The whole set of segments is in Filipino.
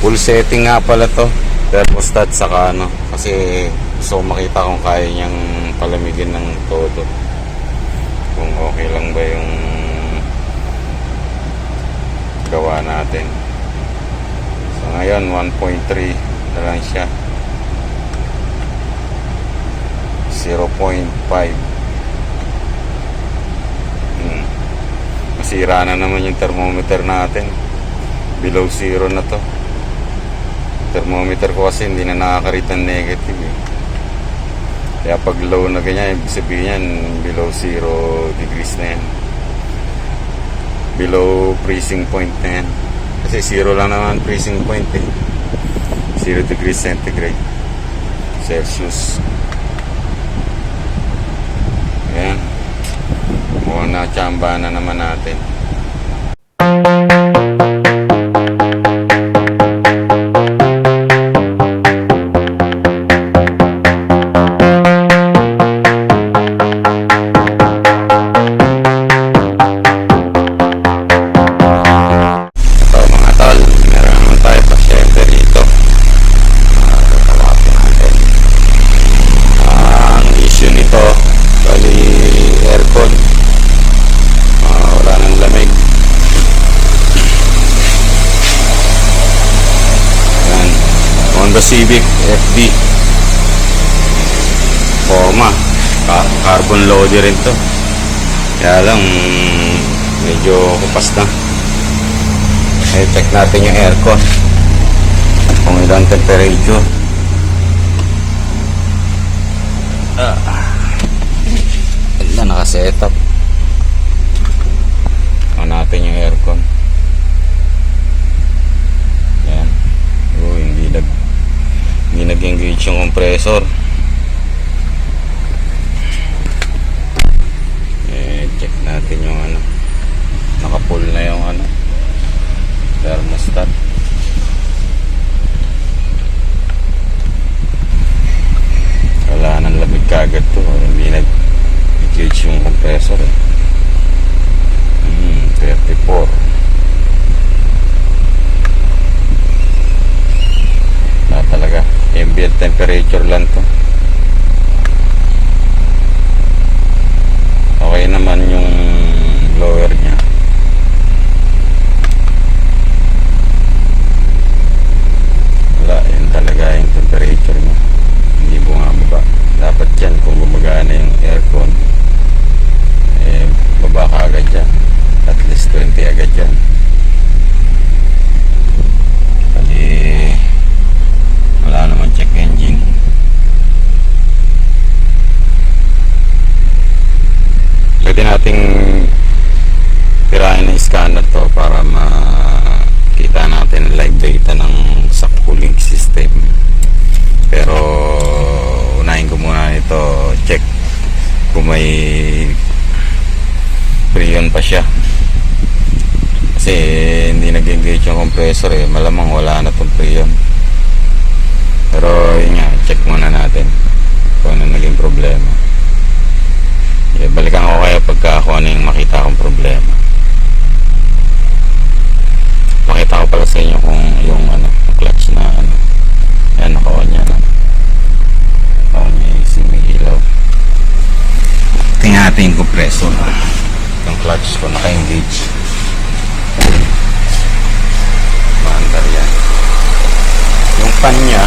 Full setting nga pala to, thermostat saka ano, kasi gusto ko makita kung kaya niyang palamigin ng todo, kung okay lang ba yung gawa natin. So ngayon 1.3 na lang siya, 0.5. Masira na naman yung thermometer natin, below 0 na to. Thermometer ko kasi hindi na nakaka-read ng negative eh. Kaya pag low na ganyan, ibig sabihin yan below 0 degrees na yan, below freezing point na yan. Kasi 0 lang naman freezing point eh, 0 degrees centigrade Celsius. Ayan, mukhang na-chamba na naman natin. Civic FD Poma, carbon loader rin to, kaya lang medyo kupas na. Check natin yung aircon kung ilang temperature. Ilan nakasetup. Tingnan natin yung aircon. Yan, hindi nag-engage yung compressor. Check natin yung ano, naka-pull na yung ano, thermostat. Wala nang lamig kagad to, hindi nag-engage yung compressor eh. 34. Talaga ambient temperature lang to. Okay naman yung blower nya. Wala, yun talaga yung temperature nya, hindi bumababa. Dapat yan kung gumagana yung aircon, baba ka agad dyan, at least 20 agad dyan. Wala naman check engine. Pwede nating tirahin ng scanner to para makita natin live data ng sa cooling system. Pero unahin ko muna ito, check kung may freon pa siya, kasi hindi nag-engage yung compressor eh. Malamang wala na itong freon. Pero yun nga, check muna natin kung ano naging problema. Balikan ko kaya pagka ako ano yung makita akong problema. Pakita ko pala sa inyo kung yung ano, clutch na ano, yan, naka-on niya na. On niya yung may ilaw. Tingnan natin yung compressor. Yung clutch ko naka-engage. Maandar yan. Yung pan niya,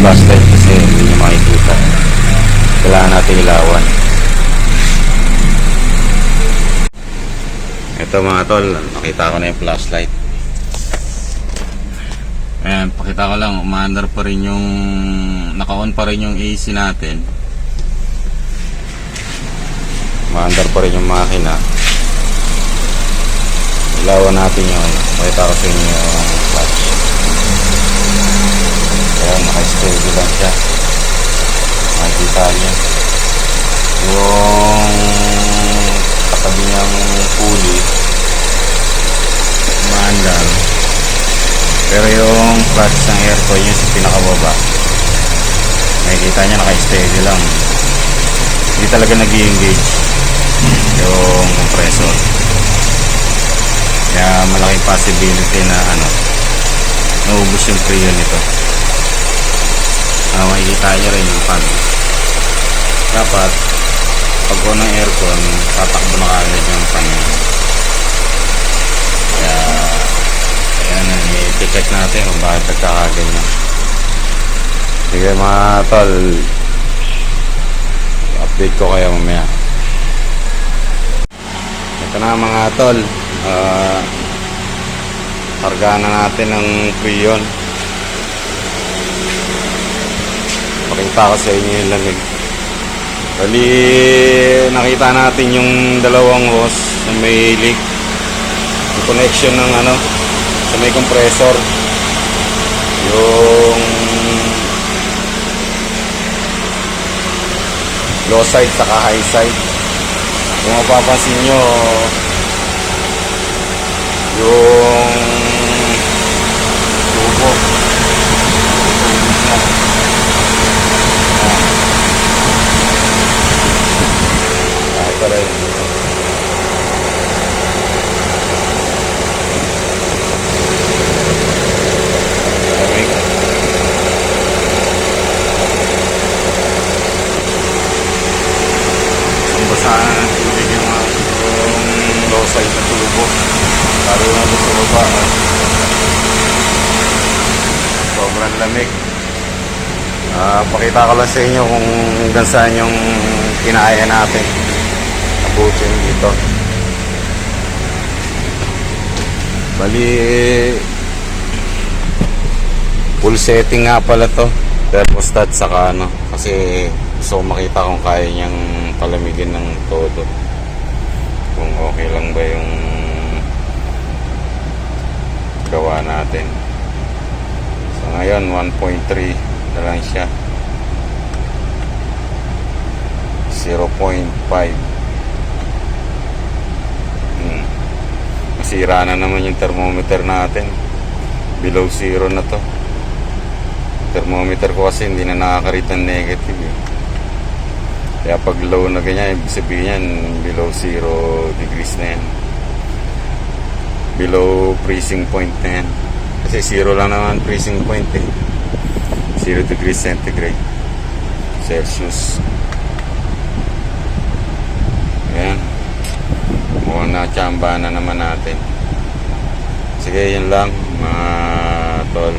flashlight kasi hindi nyo makikita. Kailangan natin ilawan. Ito mga tol, nakita ko na yung flashlight. Ayan, pakita ko lang, umaandar pa rin yung, naka-on pa rin yung AC natin. Umaandar pa rin yung makina. Ilawan natin yung, pakita ko sa inyo yung flash. Ayan, naka-steady lang siya. Makikita niya yung tabi niyang pulley, maandar. Pero yung clutch ng aircon yung sa pinakababa, nakikita niya naka-steady lang, hindi talaga nag-i-engage yung compressor. Kaya malaking possibility na naubos yung freon nito. Makikita nyo rin yung fan. Dapat pag on ng aircon, tatakbo na kagad yung fan niya. Kaya ayan, i-check natin kung bakit nagkakaganyan. Sige mga tol, update ko kayo mamaya. Ito na mga tol, kargahan na natin ng freon. Pakita ko sa inyo yung lamig. Bali, nakita natin yung dalawang hose na may leak, yung connection ng sa may compressor, yung low side saka high side. Kung mapapansin nyo, yung tubo ito rin. Basahan ng tubig yung low side na tubo, lalo na doon sa baba. Sobrang lamig. Pakita ko lang sa inyo kung hanggang saan yung kinaya natin abutin dito. Bali, full setting nga pala to, thermostat saka kasi gusto ko makita kung kaya niyang palamigin ng todo, kung okay lang ba yung gawa natin. So ngayon 1.3 na lang siya, 0.5. Masira na naman yung thermometer natin, below zero na to. Thermometer ko kasi hindi na nakakarit ng negative Kaya pag low na ganyan, ibig sabihin yan below 0 degrees na yan, below freezing point na yan. Kasi 0 lang naman freezing point 0 degrees centigrade Celsius. Ayan, mukhang na-chamba na naman natin. Sige, yun lang mga tol.